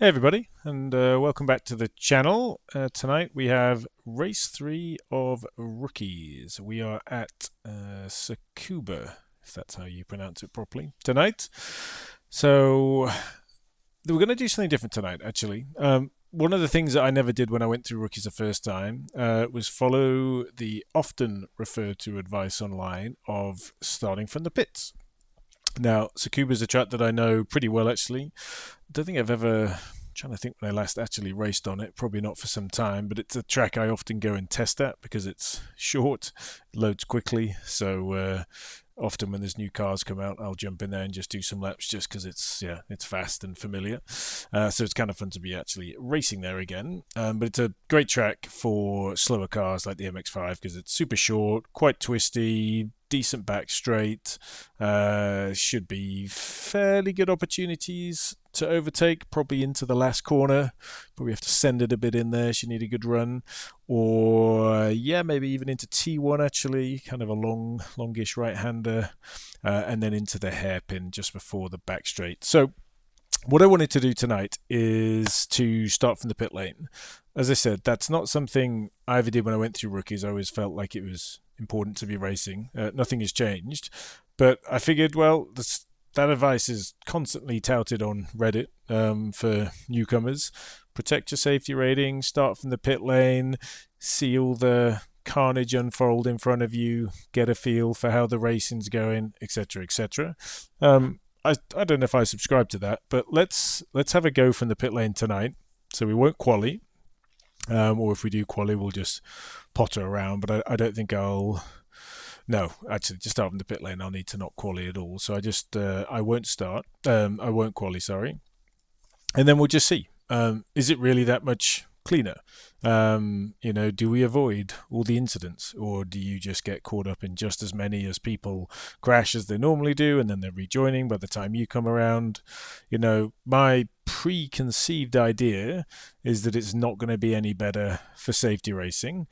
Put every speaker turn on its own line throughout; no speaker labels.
Hey everybody, and welcome back to the channel. Tonight we have race 3 of rookies. We are at Tsukuba, if that's how you pronounce it properly, tonight. So we're going to do something different tonight, actually. One of the things that I never did when I went through rookies the first time was follow the often referred to advice online of starting from the pits. Now, Tsukuba is a track that I know pretty well, actually. Don't think I've ever, I'm trying to think when I last actually raced on it, probably not for some time, but it's a track I often go and test at because it's short, loads quickly, so often when there's new cars come out, I'll jump in there and just do some laps just because it's fast and familiar. So it's kind of fun to be actually racing there again. But it's a great track for slower cars like the MX-5 because it's super short, quite twisty, decent back straight, should be fairly good opportunities to overtake, probably into the last corner. Probably have to send it a bit in there. She need a good run, or maybe even into T1 actually, kind of a longish right-hander, and then into the hairpin just before the back straight. So what I wanted to do tonight is to start from the pit lane. As I said, that's not something I ever did when I went through rookies. I always felt like it was important to be racing. Nothing has changed, but I figured, well, that advice is constantly touted on Reddit for newcomers. Protect your safety rating, start from the pit lane, see all the carnage unfold in front of you, get a feel for how the racing's going, etc., etc. I don't know if I subscribe to that, but let's have a go from the pit lane tonight. So we won't quali, or if we do quali, we'll just potter around. But I don't think I'll. No, actually, to start from the pit lane, I'll need to not quali at all. So I won't start. I won't quali, sorry. And then we'll just see. Is it really that much cleaner? Do we avoid all the incidents, or do you just get caught up in just as many as people crash as they normally do, and then they're rejoining by the time you come around? My preconceived idea is that it's not going to be any better for safety rating,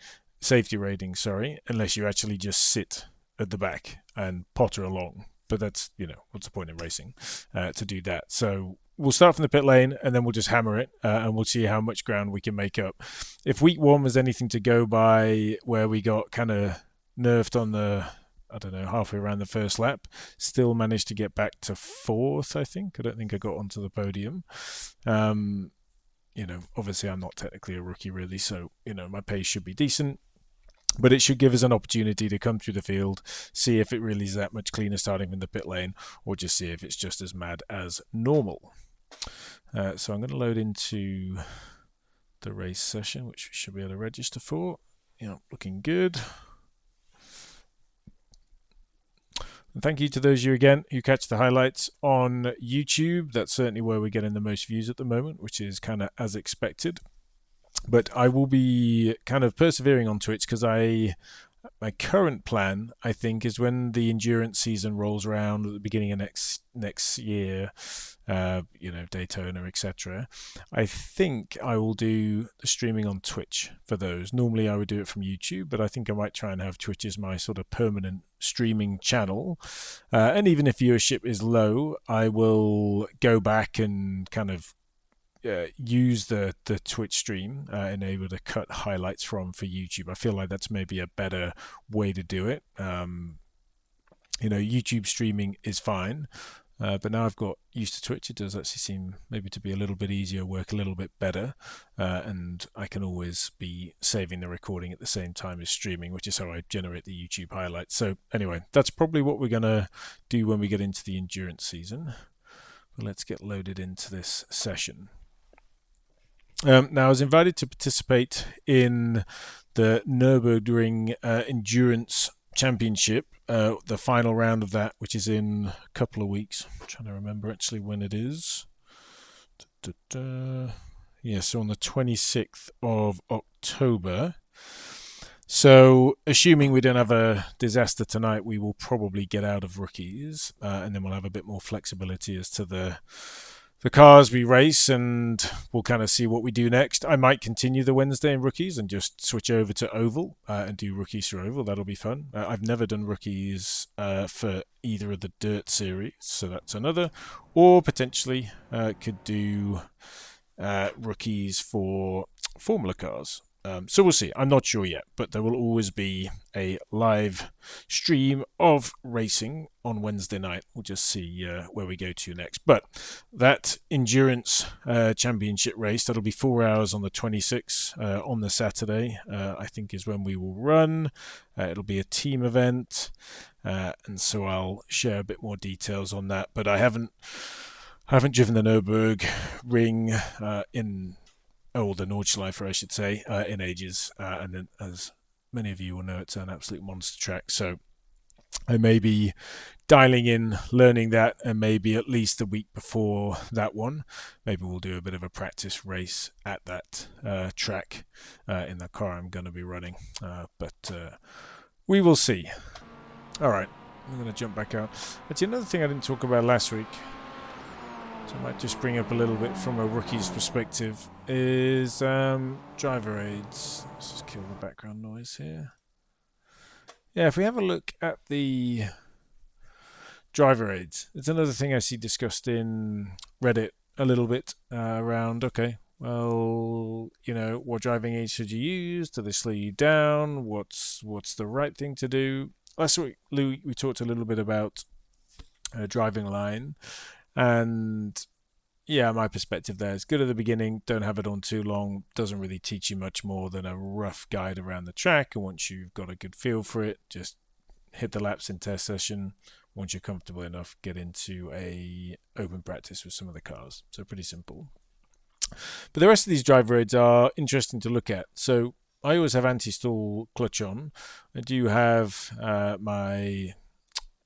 sorry, unless you actually just sit at the back and potter along. But that's, what's the point in racing to do that? So we'll start from the pit lane and then we'll just hammer it and we'll see how much ground we can make up. If week one was anything to go by, where we got kind of nerfed on the, halfway around the first lap, still managed to get back to fourth, I think. I don't think I got onto the podium. Obviously I'm not technically a rookie really, so, my pace should be decent. But it should give us an opportunity to come through the field, see if it really is that much cleaner starting from the pit lane, or just see if it's just as mad as normal. So I'm going to load into the race session, which we should be able to register for. Looking good. And thank you to those of you again who catch the highlights on YouTube. That's certainly where we're getting the most views at the moment, which is kind of as expected. But I will be kind of persevering on Twitch because my current plan, I think, is when the endurance season rolls around at the beginning of next year, Daytona, etc. I think I will do the streaming on Twitch for those. Normally I would do it from YouTube, but I think I might try and have Twitch as my sort of permanent streaming channel. And even if viewership is low, I will go back and kind of use the Twitch stream and able to cut highlights for YouTube. I feel like that's maybe a better way to do it. YouTube streaming is fine, but now I've got used to Twitch, it does actually seem maybe to be a little bit easier, work a little bit better, and I can always be saving the recording at the same time as streaming, which is how I generate the YouTube highlights. So anyway, that's probably what we're gonna do when we get into the endurance season. But let's get loaded into this session. Now, I was invited to participate in the Nürburgring Endurance Championship, the final round of that, which is in a couple of weeks. I'm trying to remember actually when it is. So on the 26th of October. So, assuming we don't have a disaster tonight, we will probably get out of rookies, and then we'll have a bit more flexibility as to the cars we race, and we'll kind of see what we do next. I might continue the Wednesday in rookies and just switch over to oval and do rookies for oval. That'll be fun. I've never done rookies for either of the dirt series, so that's another. Or potentially could do rookies for Formula cars. So we'll see. I'm not sure yet, but there will always be a live stream of racing on Wednesday night. We'll just see where we go to next. But that endurance championship race, that'll be 4 hours on the 26th on the Saturday, I think is when we will run. It'll be a team event, and so I'll share a bit more details on that. But I haven't driven the Nürburgring the Nordschleife, I should say, in ages. And then, as many of you will know, it's an absolute monster track. So I may be dialing in, learning that, and maybe at least the week before that one, maybe we'll do a bit of a practice race at that track in the car I'm going to be running. But we will see. All right, I'm going to jump back out. Actually, another thing I didn't talk about last week, so I might just bring up a little bit from a rookie's perspective, is driver aids. Let's just kill the background noise here. Yeah, if we have a look at the driver aids, it's another thing I see discussed in Reddit a little bit around, okay, well, what driving aids should you use? Do they slow you down? What's the right thing to do? Last week, we talked a little bit about driving line. And yeah, my perspective there is good at the beginning, don't have it on too long, doesn't really teach you much more than a rough guide around the track. And once you've got a good feel for it, just hit the laps in test session. Once you're comfortable enough, get into a open practice with some of the cars. So pretty simple. But the rest of these driver aids are interesting to look at. So I always have anti-stall clutch on. I do have my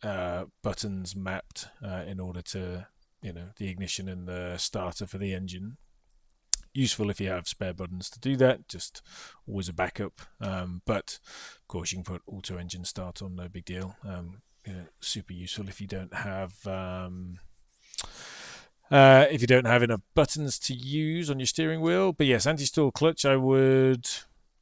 buttons mapped in order to the ignition and the starter for the engine. Useful if you have spare buttons to do that, just always a backup. But of course you can put auto engine start on, no big deal. Super useful if you don't have enough buttons to use on your steering wheel. But yes, anti-stall clutch, I would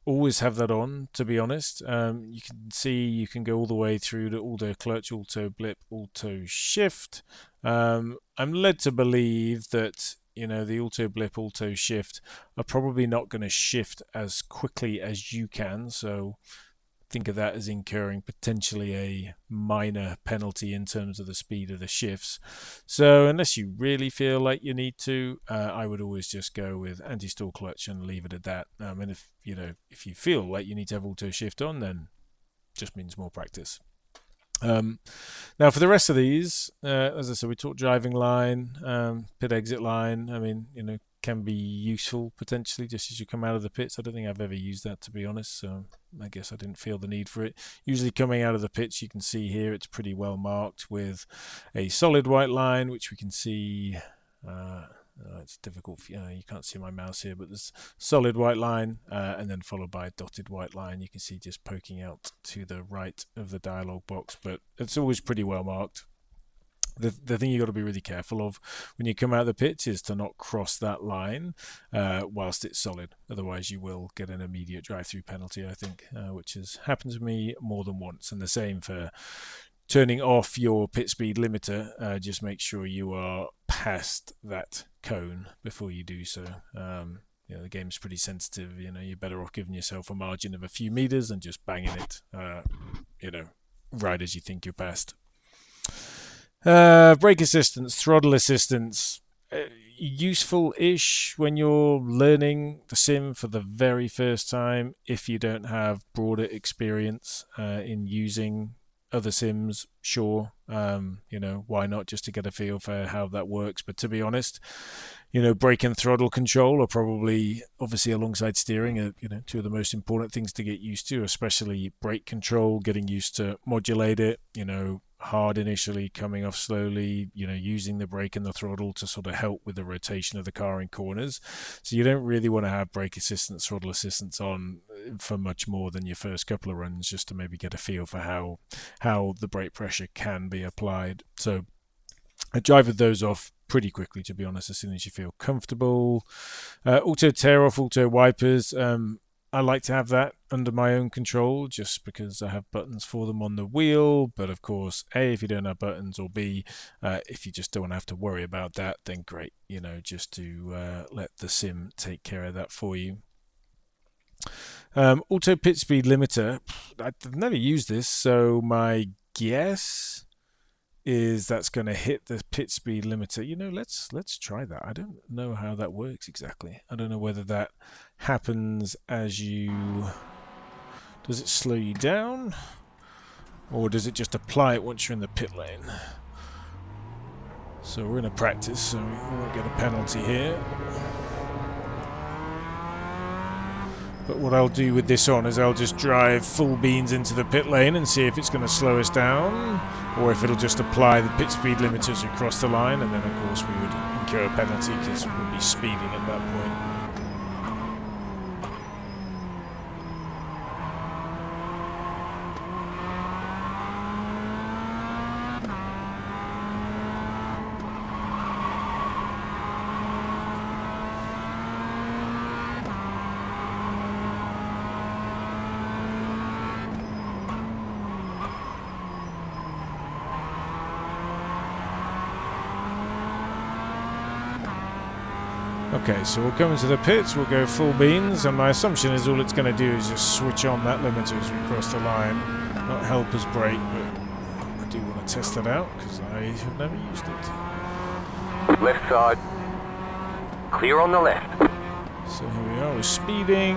always have that on, to be honest. You can see you can go all the way through to auto clutch, auto blip, auto shift. I'm led to believe that the auto blip, auto shift are probably not going to shift as quickly as you can, so think of that as incurring potentially a minor penalty in terms of the speed of the shifts. So unless you really feel like you need to, I would always just go with anti-stall clutch and leave it at that. And if you feel like you need to have auto shift on, then just means more practice. Now for the rest of these, as I said, we talked driving line, pit exit line. I mean, can be useful potentially just as you come out of the pits. I don't think I've ever used that, to be honest, so I guess I didn't feel the need for it. Usually coming out of the pits, you can see here it's pretty well marked with a solid white line, which we can see. It's difficult, you can't see my mouse here, but there's solid white line and then followed by a dotted white line. You can see just poking out to the right of the dialog box, but it's always pretty well marked. The thing you've got to be really careful of when you come out of the pits is to not cross that line whilst it's solid. Otherwise, you will get an immediate drive-through penalty, I think, which has happened to me more than once. And the same for turning off your pit speed limiter. Just make sure you are past that cone before you do so. The game's pretty sensitive. You're better off giving yourself a margin of a few meters and just banging it, right as you think you're past. Brake assistance, throttle assistance, useful-ish when you're learning the sim for the very first time if you don't have broader experience in using other sims. Sure, why not, just to get a feel for how that works. But to be honest, brake and throttle control are probably, obviously alongside steering, two of the most important things to get used to, especially brake control, getting used to modulate it, hard initially, coming off slowly, using the brake and the throttle to sort of help with the rotation of the car in corners. So you don't really want to have brake assistance, throttle assistance on for much more than your first couple of runs, just to maybe get a feel for how the brake pressure can be applied. So I drive with those off pretty quickly, to be honest, as soon as you feel comfortable. Auto tear off, auto wipers. I like to have that under my own control just because I have buttons for them on the wheel. But of course, A, if you don't have buttons, or B, if you just don't have to worry about that, then great, you know, just to let the sim take care of that for you. Auto pit speed limiter, I've never used this, so my guess is that's going to hit the pit speed limiter. You know, let's try that. I don't know how that works exactly. I don't know whether that happens as you... Does it slow you down? Or does it just apply it once you're in the pit lane? So we're in a practice, so we won't get a penalty here. But what I'll do with this on is I'll just drive full beans into the pit lane and see if it's going to slow us down, or if it'll just apply the pit speed limiters across the line, and then of course we would incur a penalty because we'll be speeding at that point. Okay, so we'll come into the pits, we'll go full beans, and my assumption is all it's going to do is just switch on that limiter as we cross the line. Not help us brake, but I do want to test that out because I have never used it.
Left side. Clear on the left.
So here we are, we're speeding.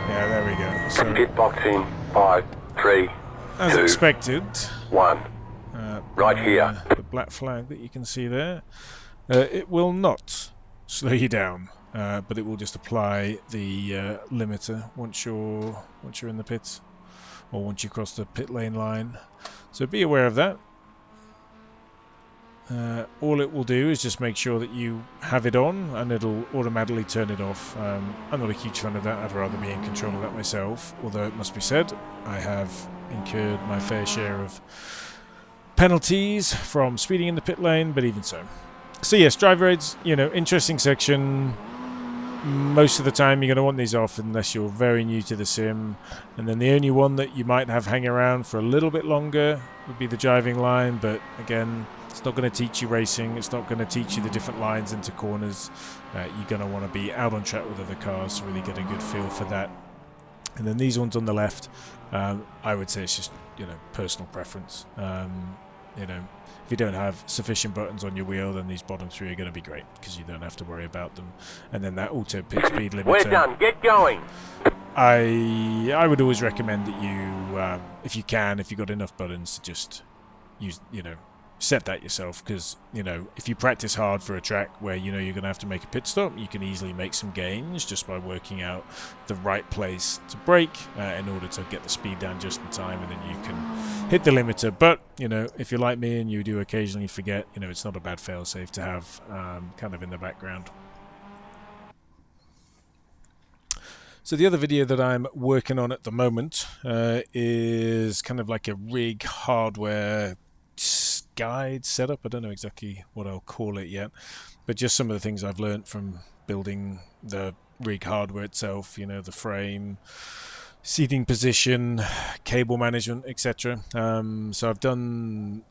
Yeah, there we go. So,
pit box in 5, 3,
as
2,
expected.
1. Right here.
The black flag that you can see there. It will not slow you down, but it will just apply the limiter once you're in the pits, or once you cross the pit lane line. So be aware of that. All it will do is just make sure that you have it on, and it'll automatically turn it off. I'm not a huge fan of that. I'd rather be in control of that myself, although it must be said I have incurred my fair share of penalties from speeding in the pit lane, but even so. So yes, driver aids, you know, interesting section. Most of the time you're going to want these off unless you're very new to the sim. And then the only one that you might have hang around for a little bit longer would be the driving line. But again, it's not going to teach you racing. It's not going to teach you the different lines into corners. You're going to want to be out on track with other cars to really get a good feel for that. And then these ones on the left, I would say it's just, you know, personal preference. You know, if you don't have sufficient buttons on your wheel, then these bottom three are going to be great because you don't have to worry about them. And then that auto pit speed limiter.
We're done. Get going.
I would always recommend that you, if you can, if you've got enough buttons, to just use, you know, set that yourself, because, you know, if you practice hard for a track where you know you're going to have to make a pit stop, you can easily make some gains just by working out the right place to brake in order to get the speed down just in time, and then you can hit the limiter. But, you know, if you're like me and you do occasionally forget, you know, it's not a bad fail-safe to have kind of in the background. So the other video that I'm working on at the moment is kind of like a rig hardware guide setup. I don't know exactly what I'll call it yet, but just some of the things I've learned from building the rig hardware itself, you know, the frame, seating position, cable management, etc. So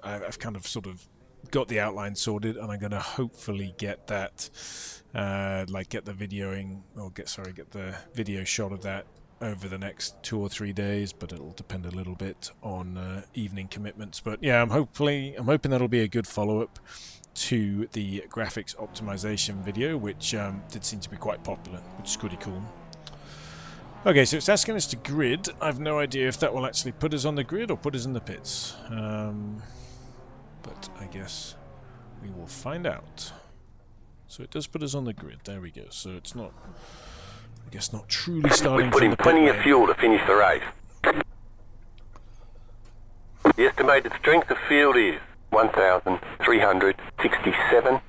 I've kind of sort of got the outline sorted, and I'm going to hopefully get that get the videoing, or get the video shot of that over the next 2 or 3 days, but it'll depend a little bit on evening commitments. But yeah, I'm hoping that'll be a good follow-up to the graphics optimization video, which did seem to be quite popular, which is pretty cool. Okay, so it's asking us to grid. I've no idea if that will actually put us on the grid or put us in the pits, but I guess we will find out. So it does put us on the grid. There we go. So it's not, I guess, not truly starting from the pit lane.
We've put in plenty of fuel to finish the race. The estimated strength of field is 1,367.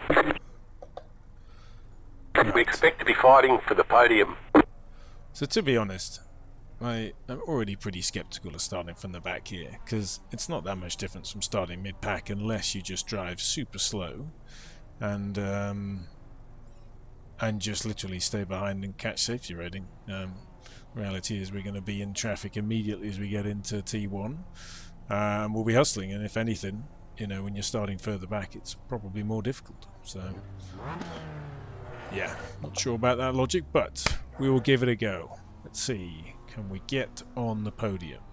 Right.
We expect to be fighting for the podium.
So to be honest, I'm already pretty skeptical of starting from the back here, because it's not that much difference from starting mid-pack unless you just drive super slow. And and just literally stay behind and catch safety rating. Reality is we're going to be in traffic immediately as we get into T1. We'll be hustling, and if anything, you know, when you're starting further back, it's probably more difficult. So, yeah, not sure about that logic, but we will give it a go. Let's see, can we get on the podium?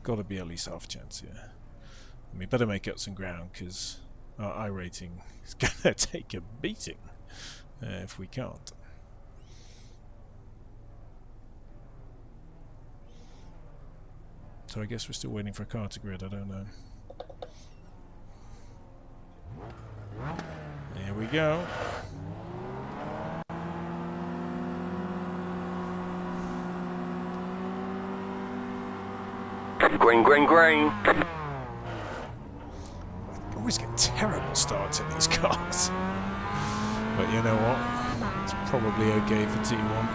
Got to be at least half a chance here. And we better make up some ground, because our iRating is going to take a beating if we can't. So I guess we're still waiting for a car to grid, I don't know. Here we go.
Green, green, green.
I always get terrible starts in these cars. But you know what? It's probably okay for T1.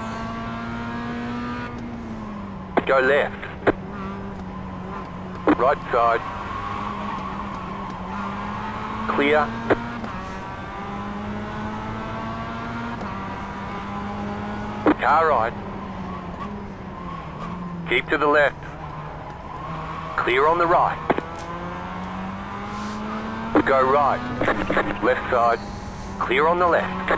Go left. Right side. Clear. Car right. Keep to the left. Clear on the right. Go right. Left side. Clear on the left.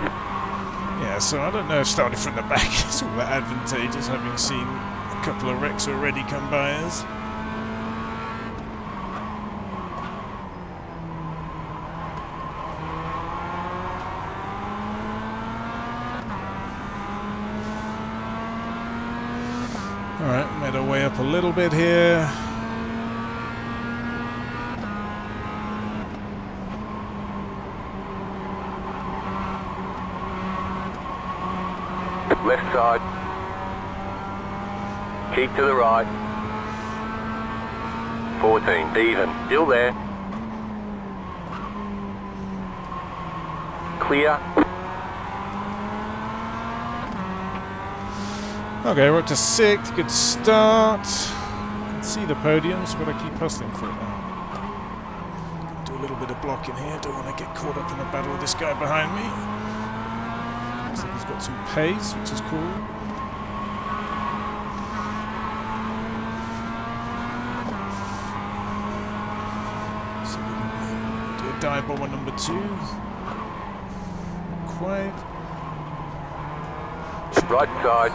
Yeah, so I don't know if starting from the back is all that advantageous, having seen a couple of wrecks already come by us. Alright, made our way up a little bit here.
Left side. Keep to the right. 14, even. Still there. Clear.
Okay, we're up to 6th, good start. I can see the podiums, but I keep hustling for it now. Do a little bit of blocking here, don't want to get caught up in the battle with this guy behind me. Looks like he's got some pace, which is cool. So we can do a dive bomber number 2. Not quite.
Right side.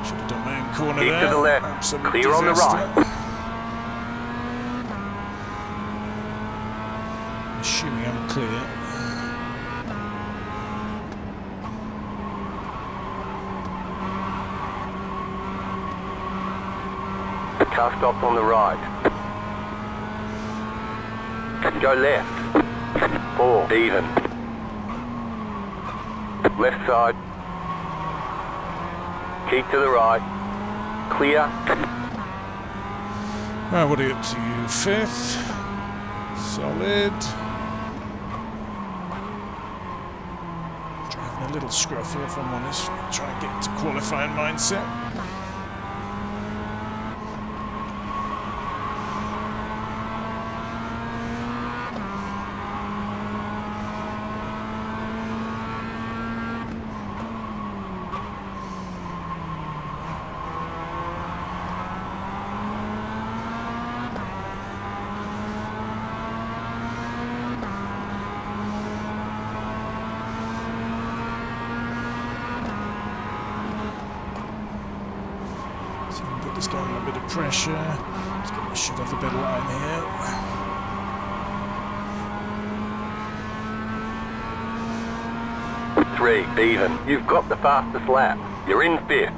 Should have done my own corner
Keep
there.
to the left.
Absolute
Clear on the
disaster.
right.
Assuming I'm clear.
Car stops on the right. Go left. 4, even. Left side. Keep to the right. Clear.
Right, what are you up to? 5th. Solid. Driving a little scruffy if I'm honest. Try and get into qualifying mindset. So we can put this guy on a bit of pressure. Let's get my shit off the bed line here.
3, even. You've got the fastest lap. You're in 5th.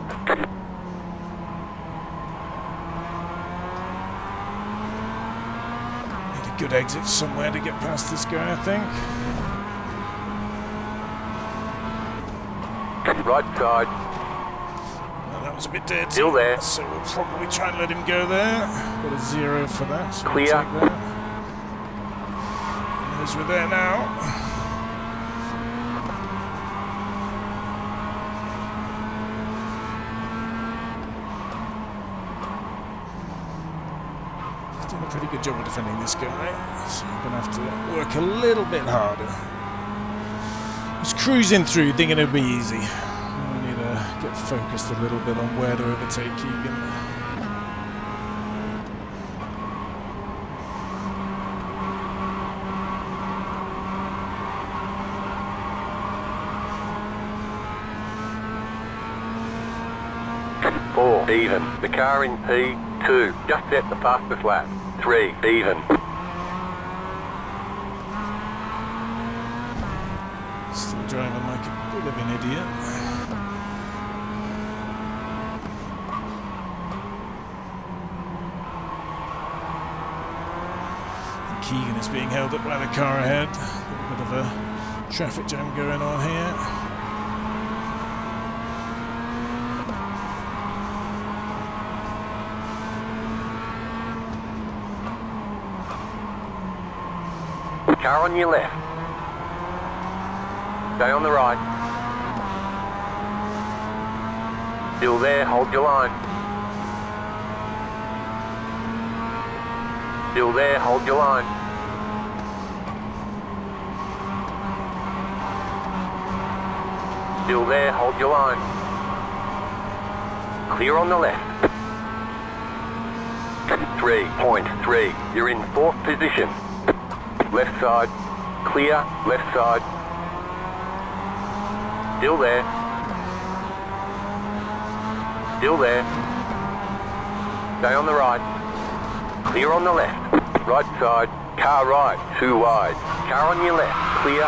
Need a good exit somewhere to get past this guy, I think.
Right side.
Well, that was a bit dirty.
Still there.
So we'll probably try and let him go there. Got a 0 for that. So
Clear.
We'll take that. And as we're there now. He's doing a pretty good job of defending this guy. So I'm going to have to work a little bit harder. Just cruising through, thinking it'd be easy. I need to get focused a little bit on where to overtake Keegan.
Four, even. The car in P2. Just set the fastest lap. 3, even.
Still driving like a bit of an idiot. And Keegan is being held up by the car ahead. A bit of a traffic jam going on here.
Car on your left. Stay on the right. Still there, hold your line. Still there, hold your line. Still there, hold your line. Clear on the left. 3.3, you're in 4th position. Left side, clear, left side. Still there. Still there. Stay on the right. Clear on the left. Right side, car right, 2 wide. Car on your left, clear.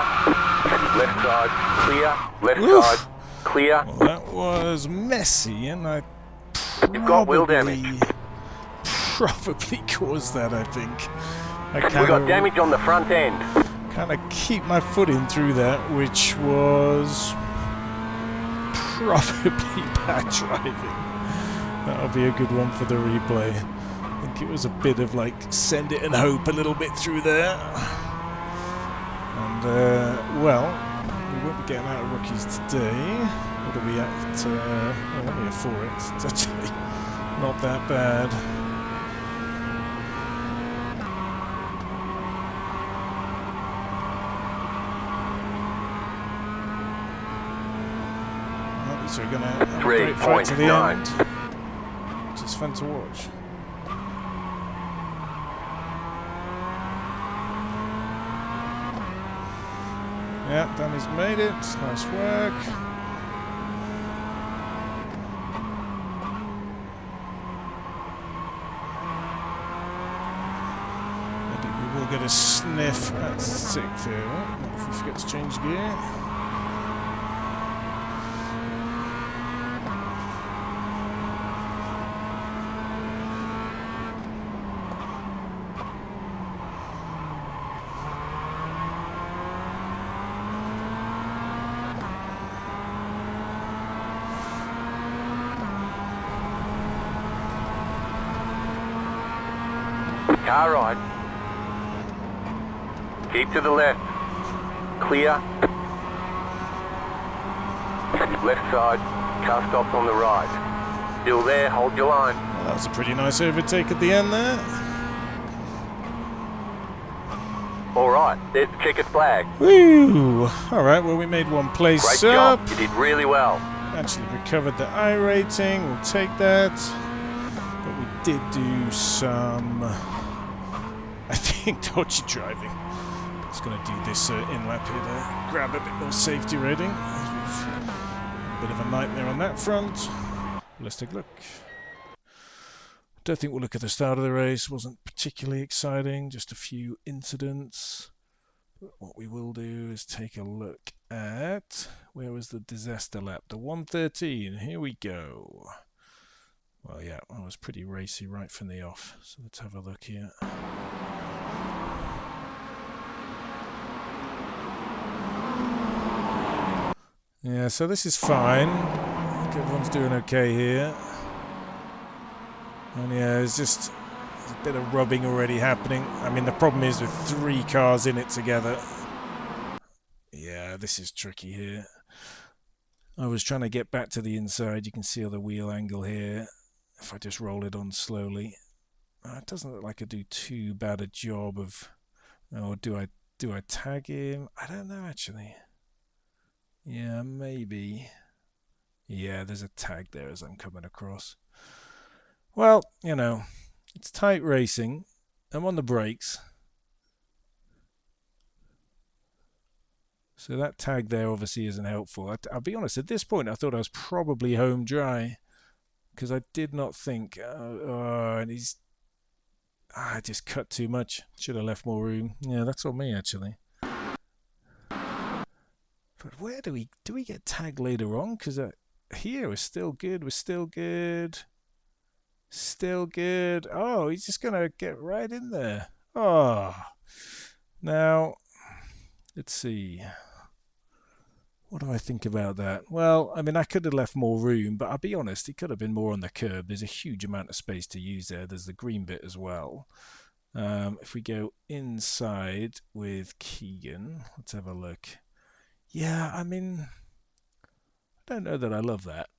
Left side, clear. Left side, clear.
Well, that was messy, and I
You've got wheel damage.
probably caused that, I think.
We got damage on the front end.
Kind of keep my foot in through that, which was probably bad driving. That'll be a good one for the replay. I think it was a bit of like send it and hope a little bit through there. And well, we won't be getting out of rookies today. What are we at? Only a 4x. It's actually not that bad. So we're going to have a great fight to the end, which is fun to watch. Yeah, Danny's made it. Nice work. Maybe we will get a sniff at 6th here. If we forget to change gear.
Car right. Keep to the left. Clear. Left side. Car stops on the right. Still there, hold your line.
Well, that was a pretty nice overtake at the end there.
Alright, there's the checkered flag.
Woo! Alright, well we made one place
Great
up.
job, you did really well.
Actually recovered the iRating, we'll take that. But we did do some, I think, dodgy driving. Just going to do this in-lap here to grab a bit more safety rating. A bit of a nightmare on that front. Let's take a look. Don't think we'll look at the start of the race. Wasn't particularly exciting, just a few incidents. But what we will do is take a look at, where was the disaster lap? The 113. Here we go. Well, yeah, I was pretty racy right from the off. So let's have a look here. Yeah, so this is fine. I think everyone's doing okay here. And yeah, there's just a bit of rubbing already happening. I mean, the problem is with 3 cars in it together. Yeah, this is tricky here. I was trying to get back to the inside. You can see the wheel angle here. If I just roll it on slowly. It doesn't look like I do too bad a job of... Or do I tag him? I don't know, actually. Yeah, maybe. Yeah, there's a tag there as I'm coming across. Well, you know, it's tight racing. I'm on the brakes. So that tag there obviously isn't helpful. I'll be honest, at this point I thought I was probably home dry because I did not think, and I just cut too much. Should have left more room. Yeah, that's on me actually. But where do we get tagged later on? Because here we're still good. We're still good. Still good. Oh, he's just gonna get right in there. Oh, now let's see. What do I think about that? Well, I mean, I could have left more room, but I'll be honest, it could have been more on the curb. There's a huge amount of space to use there. There's the green bit as well. If we go inside with Keegan, let's have a look. Yeah, I mean, I don't know that I love that.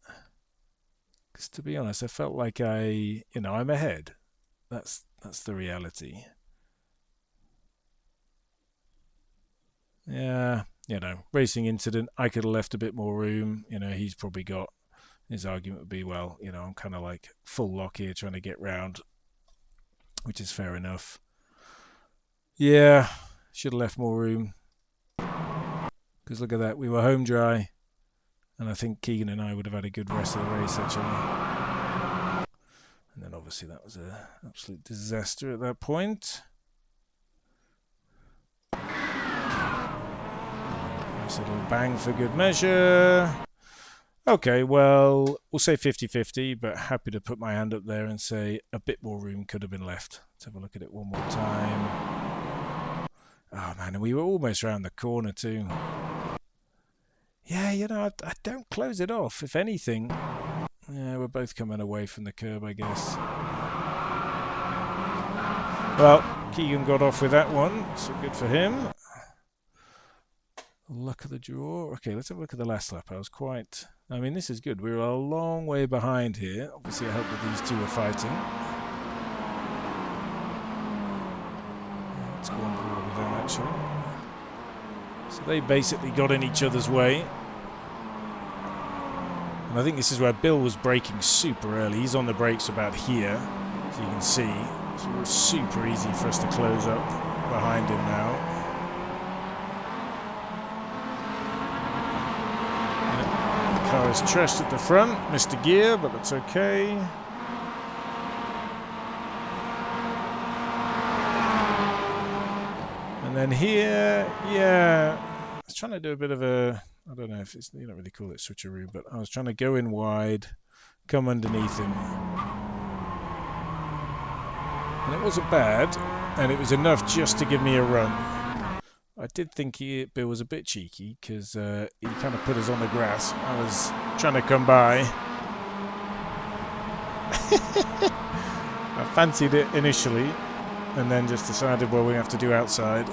Because to be honest, I felt like I'm ahead. That's the reality. Yeah, racing incident. I could have left a bit more room. He's probably got his argument would be, well, I'm kind of like full lock here trying to get round, which is fair enough. Yeah, should have left more room. Because look at that, we were home dry, and I think Keegan and I would have had a good rest of the race actually. And then obviously that was an absolute disaster at that point. Nice little bang for good measure. Okay, well, we'll say 50-50, but happy to put my hand up there and say a bit more room could have been left. Let's have a look at it one more time. Oh, man, and we were almost round the corner too. Yeah, I don't close it off. If anything, yeah, we're both coming away from the curb, I guess. Well, Keegan got off with that one, so good for him. Luck of the draw. Okay, let's have a look at the last lap. I mean, this is good. We're a long way behind here. Obviously, I hope that these two are fighting. Let's go on board with them, actually. So they basically got in each other's way. And I think this is where Bill was braking super early. He's on the brakes about here, so you can see. So it's super easy for us to close up behind him now. Car is trashed at the front, missed a gear, but that's okay. And then here, yeah, I was trying to do a bit of a, I don't know if it's, you don't really call it switcheroo, but I was trying to go in wide, come underneath him. And it wasn't bad, and it was enough just to give me a run. I did think Bill was a bit cheeky because he kind of put us on the grass. I was trying to come by. I fancied it initially and then just decided, well, we have to do outside.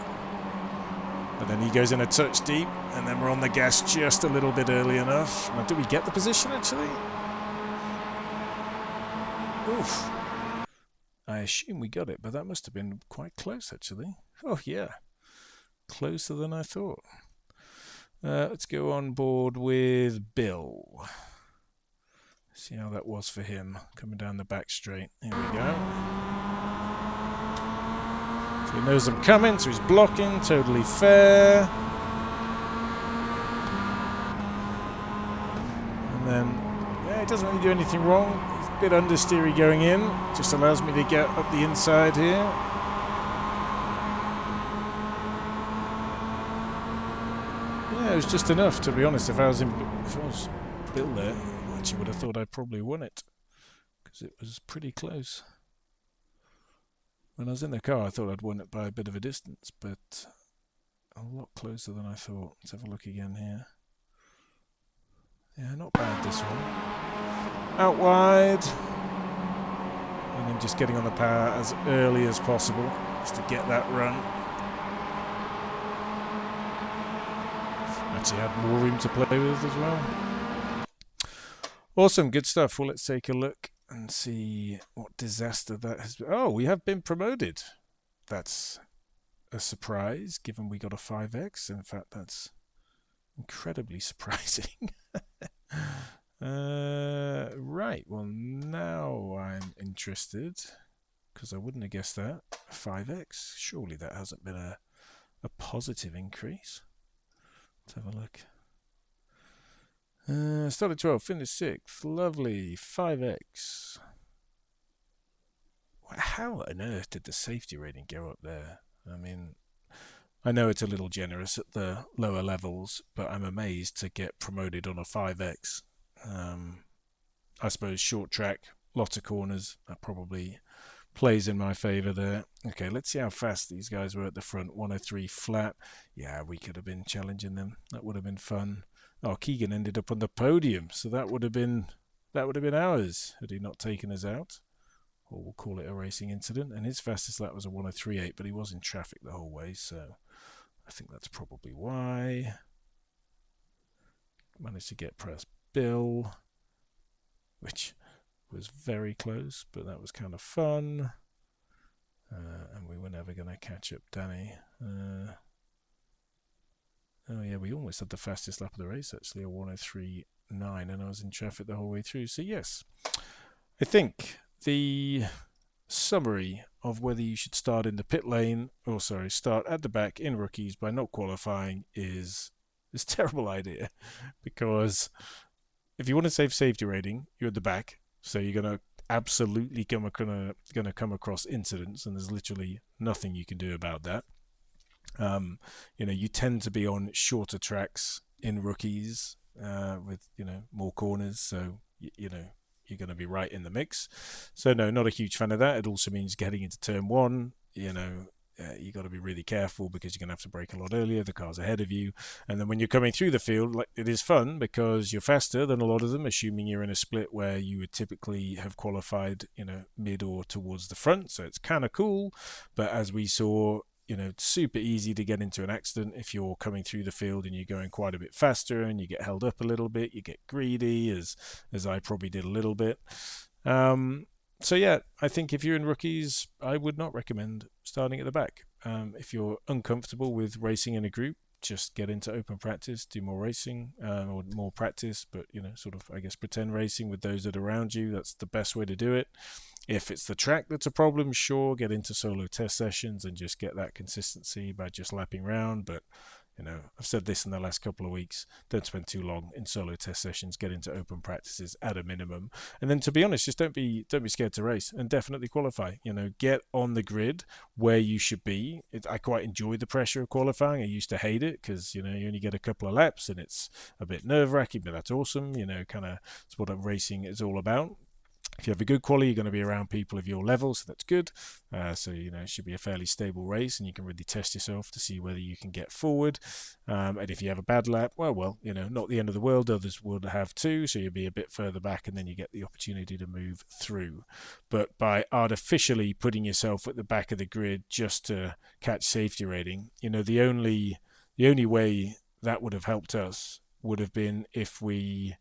But then he goes in a touch deep and then we're on the gas just a little bit early enough. Now, did we get the position actually? Oof. I assume we got it, but that must have been quite close actually. Oh, yeah. Closer than I thought. Let's go on board with Bill. See how that was for him coming down the back straight. Here we go. So he knows I'm coming, so he's blocking. Totally fair. And then, yeah, he doesn't really do anything wrong. He's a bit understeery going in. Just allows me to get up the inside here. Yeah, it was just enough, to be honest. If I was Bill there, I actually would have thought I probably won it because it was pretty close. When I was in the car, I thought I'd won it by a bit of a distance, but a lot closer than I thought. Let's have a look again here. Yeah, not bad this one. Out wide, and then just getting on the power as early as possible just to get that run. Actually had more room to play with as well. Awesome, good stuff. Well, let's take a look and see what disaster that has been. Oh, we have been promoted. That's a surprise, given we got a 5X. In fact, that's incredibly surprising. Right, well, now I'm interested, because I wouldn't have guessed that. 5x, surely that hasn't been a positive increase. Let's have a look. Started 12th, finished 6th. Lovely. 5x. How on earth did the safety rating go up there? I mean, I know it's a little generous at the lower levels, but I'm amazed to get promoted on a 5x. I suppose short track, lots of corners. That probably plays in my favour there. Okay, let's see how fast these guys were at the front. 103 flat. Yeah, we could have been challenging them. That would have been fun. Oh, Keegan ended up on the podium, so that would have been ours had he not taken us out. Or we'll call it a racing incident. And his fastest lap was a 103.8, but he was in traffic the whole way, so I think that's probably why. Managed to get past Bill, which was very close, but that was kind of fun. And we were never going to catch up Danny. Oh yeah, we almost had the fastest lap of the race, actually, a 103.9, and I was in traffic the whole way through. So yes, I think the summary of whether you should start in the pit lane, or sorry, start at the back in rookies by not qualifying is a terrible idea, because if you want to save safety rating, you're at the back, so you're going to absolutely come across incidents, and there's literally nothing you can do about that. You tend to be on shorter tracks in rookies with more corners, so you're going to be right in the mix. So no, not a huge fan of that. It also means getting into turn one, you got to be really careful, because you're going to have to brake a lot earlier. The car's ahead of you, and then when you're coming through the field, like, it is fun because you're faster than a lot of them, assuming you're in a split where you would typically have qualified, mid or towards the front. So it's kind of cool, but as we saw, it's super easy to get into an accident if you're coming through the field and you're going quite a bit faster, and you get held up a little bit, you get greedy, as I probably did a little bit. So yeah, I think if you're in rookies, I would not recommend starting at the back. If you're uncomfortable with racing in a group, just get into open practice, do more racing, or more practice, but sort of, I guess, pretend racing with those that are around you. That's the best way to do it. If it's the track that's a problem, sure, get into solo test sessions and just get that consistency by just lapping around. But I've said this in the last couple of weeks, don't spend too long in solo test sessions, get into open practices at a minimum. And then, to be honest, just don't be scared to race, and definitely qualify. Get on the grid where you should be. I quite enjoy the pressure of qualifying. I used to hate it because, you only get a couple of laps and it's a bit nerve-wracking, but that's awesome. It's what racing is all about. If you have a good quality, you're going to be around people of your level, so that's good. So it should be a fairly stable race, and you can really test yourself to see whether you can get forward. And if you have a bad lap, well, not the end of the world. Others would have too, so you'll be a bit further back, and then you get the opportunity to move through. But by artificially putting yourself at the back of the grid just to catch safety rating, the only way that would have helped us would have been if we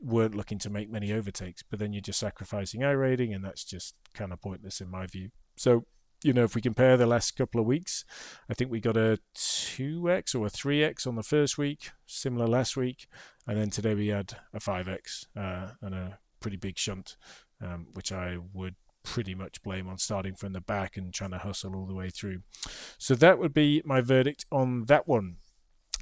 weren't looking to make many overtakes, but then you're just sacrificing iRating, and that's just kind of pointless in my view. So, if we compare the last couple of weeks, I think we got a 2x or a 3x on the first week, similar last week, and then today we had a 5x and a pretty big shunt, which I would pretty much blame on starting from the back and trying to hustle all the way through. So that would be my verdict on that one.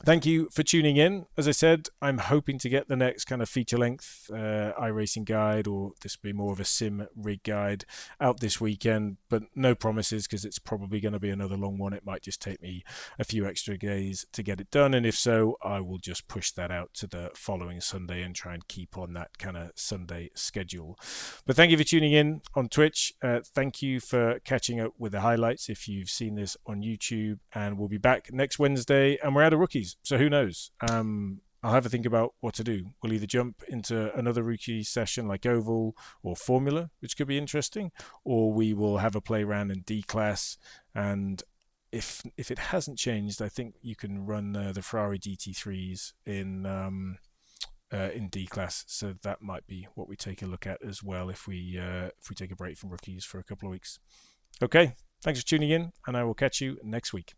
Thank you for tuning in. As I said, I'm hoping to get the next kind of feature-length iRacing guide, or this will be more of a sim rig guide, out this weekend, but no promises, because it's probably going to be another long one. It might just take me a few extra days to get it done, and if so, I will just push that out to the following Sunday and try and keep on that kind of Sunday schedule. But thank you for tuning in on Twitch. Thank you for catching up with the highlights if you've seen this on YouTube, and we'll be back next Wednesday, and we're out of rookies. So who knows? I'll have a think about what to do. We'll either jump into another rookie session like Oval or Formula, which could be interesting, or we will have a play around in D-Class. And if it hasn't changed, I think you can run the Ferrari GT3s in D-Class. So that might be what we take a look at as well if we take a break from rookies for a couple of weeks. Okay, thanks for tuning in, and I will catch you next week.